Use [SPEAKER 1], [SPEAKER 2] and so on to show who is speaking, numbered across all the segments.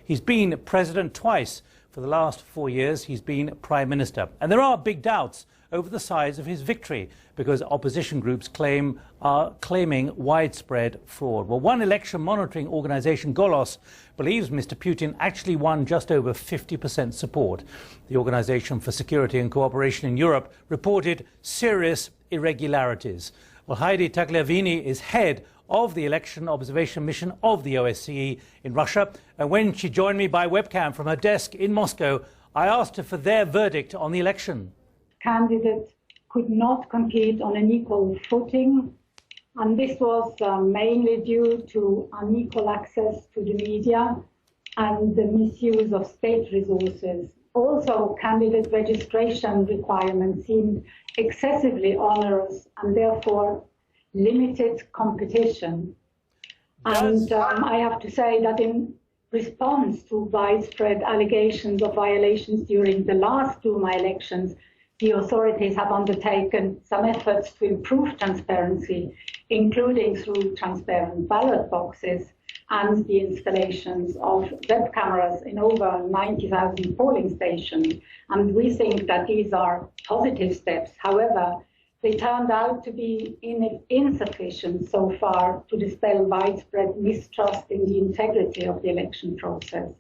[SPEAKER 1] He's been president twice. For the last 4 years, he's been prime minister. And there are big doubts over the size of his victory because opposition groups are claiming widespread fraud. Well, one election monitoring organisation, Golos, believes Mr. Putin actually won just over 50% support. The Organisation for Security and Cooperation in Europe reported serious irregularities. Well, Heidi Tagliavini is head of the election observation mission of the OSCE in Russia. And when she joined me by webcam from her desk in Moscow, I asked her for their verdict on the election.
[SPEAKER 2] Candidates could not compete on an equal footing, and this was mainly due to unequal access to the media and the misuse of state resources. Also, candidate registration requirements seemed excessively onerous and therefore limited competition. And I have to say that in response to widespread allegations of violations during the last Duma elections, the authorities have undertaken some efforts to improve transparency, including through transparent ballot boxes and the installations of web cameras in over 90,000 polling stations. And we think that these are positive steps. However, they turned out to be insufficient so far to dispel widespread mistrust in the integrity of the election process.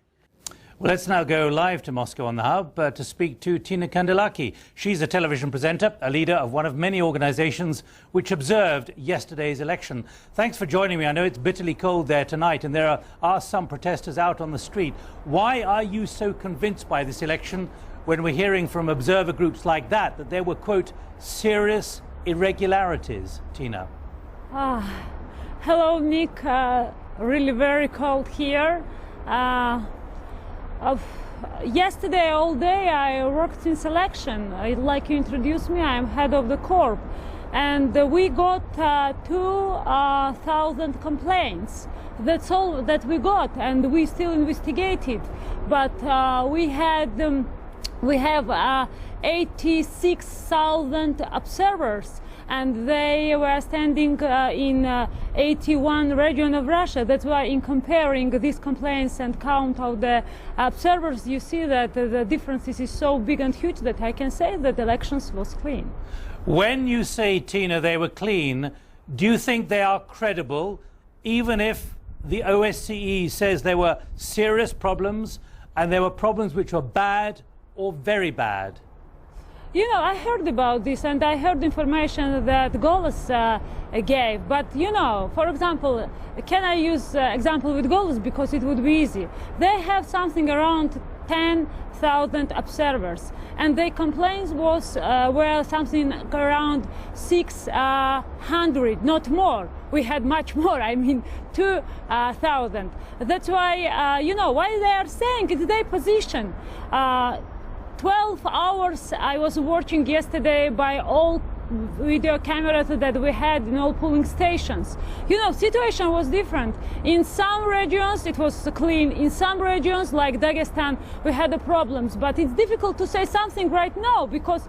[SPEAKER 1] Well, let's now go live to Moscow on the Hub to speak to Tina Kandelaki. She's a television presenter, a leader of one of many organisations which observed yesterday's election. Thanks for joining me. I know it's bitterly cold there tonight and there are some protesters out on the street. Why are you so convinced by this election when we're hearing from observer groups like that there were, quote, serious irregularities? Tina.
[SPEAKER 3] Hello, Nick. Really very cold here. Yesterday all day I worked in selection. Like you introduced me, I'm head of the corps. And we got 2,000 complaints. That's all that we got, and we still investigated. But we have 86,000 observers, and they were standing in 81 regions of Russia. That's why in comparing these complaints and count of the observers, you see that the differences is so big and huge that I can say that the elections was clean.
[SPEAKER 1] When you say, Tina, they were clean, do you think they are credible, even if the OSCE says there were serious problems and there were problems which were bad or very bad?
[SPEAKER 3] You know, I heard about this and I heard information that Golos gave. But, you know, for example, can I use example with Golos because it would be easy? They have something around 10,000 observers, and their complaints were something around 600, not more. We had much more, I mean 2,000. That's why, you know, why they are saying it's their position. 12 hours I was watching yesterday by all video cameras that we had in all polling stations. You know, situation was different. In some regions it was clean. In some regions, like Dagestan, we had the problems. But it's difficult to say something right now because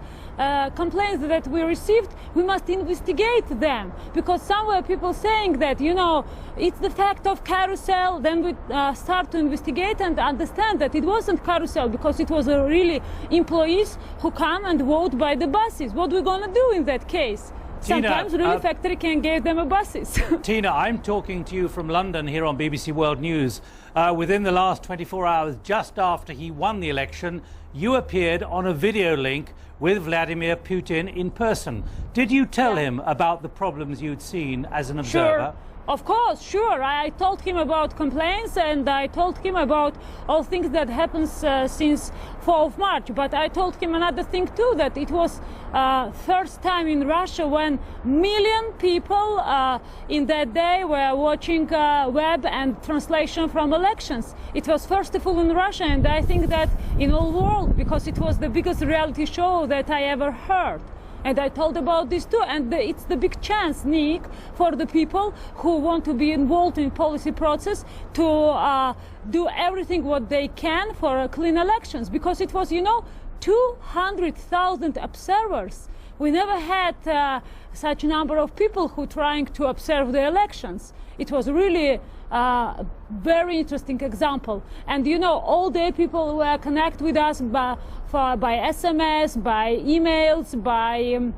[SPEAKER 3] complaints that we received, we must investigate them. Because somewhere people saying that, you know, it's the fact of carousel, then we start to investigate and understand that it wasn't carousel because it was really employees who come and vote by the buses. What are we going to do in that case?
[SPEAKER 1] Tina,
[SPEAKER 3] sometimes really factory can give them a buses.
[SPEAKER 1] Tina, I'm talking to you from London here on BBC World News. Within the last 24 hours, just after he won the election, you appeared on a video link with Vladimir Putin in person. Did you tell him about the problems you'd seen as an observer?
[SPEAKER 3] Sure. Of course, sure. I told him about complaints and I told him about all things that happens since 4th of March. But I told him another thing too, that it was first time in Russia when million people in that day were watching web and translation from elections. It was first of all in Russia, and I think that in all world, because it was the biggest reality show that I ever heard. And I told about this too, and it's the big chance, Nick, for the people who want to be involved in policy process to do everything what they can for clean elections, because it was, you know, 200,000 observers We never had such a number of people who trying to observe the elections. It was really a very interesting example. And you know, all day people were connect with us by SMS, by emails, by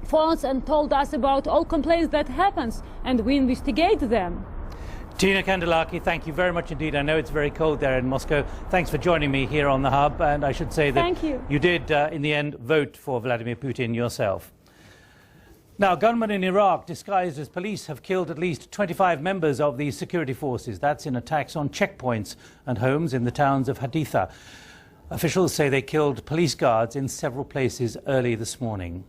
[SPEAKER 3] phones, and told us about all complaints that happens, and we investigate them.
[SPEAKER 1] Tina Kandelaki, thank you very much indeed. I know it's very cold there in Moscow. Thanks for joining me here on the Hub, and I should say that you did, in the end, vote for Vladimir Putin yourself. Now, gunmen in Iraq, disguised as police, have killed at least 25 members of the security forces. That's in attacks on checkpoints and homes in the towns of Haditha. Officials say they killed police guards in several places early this morning.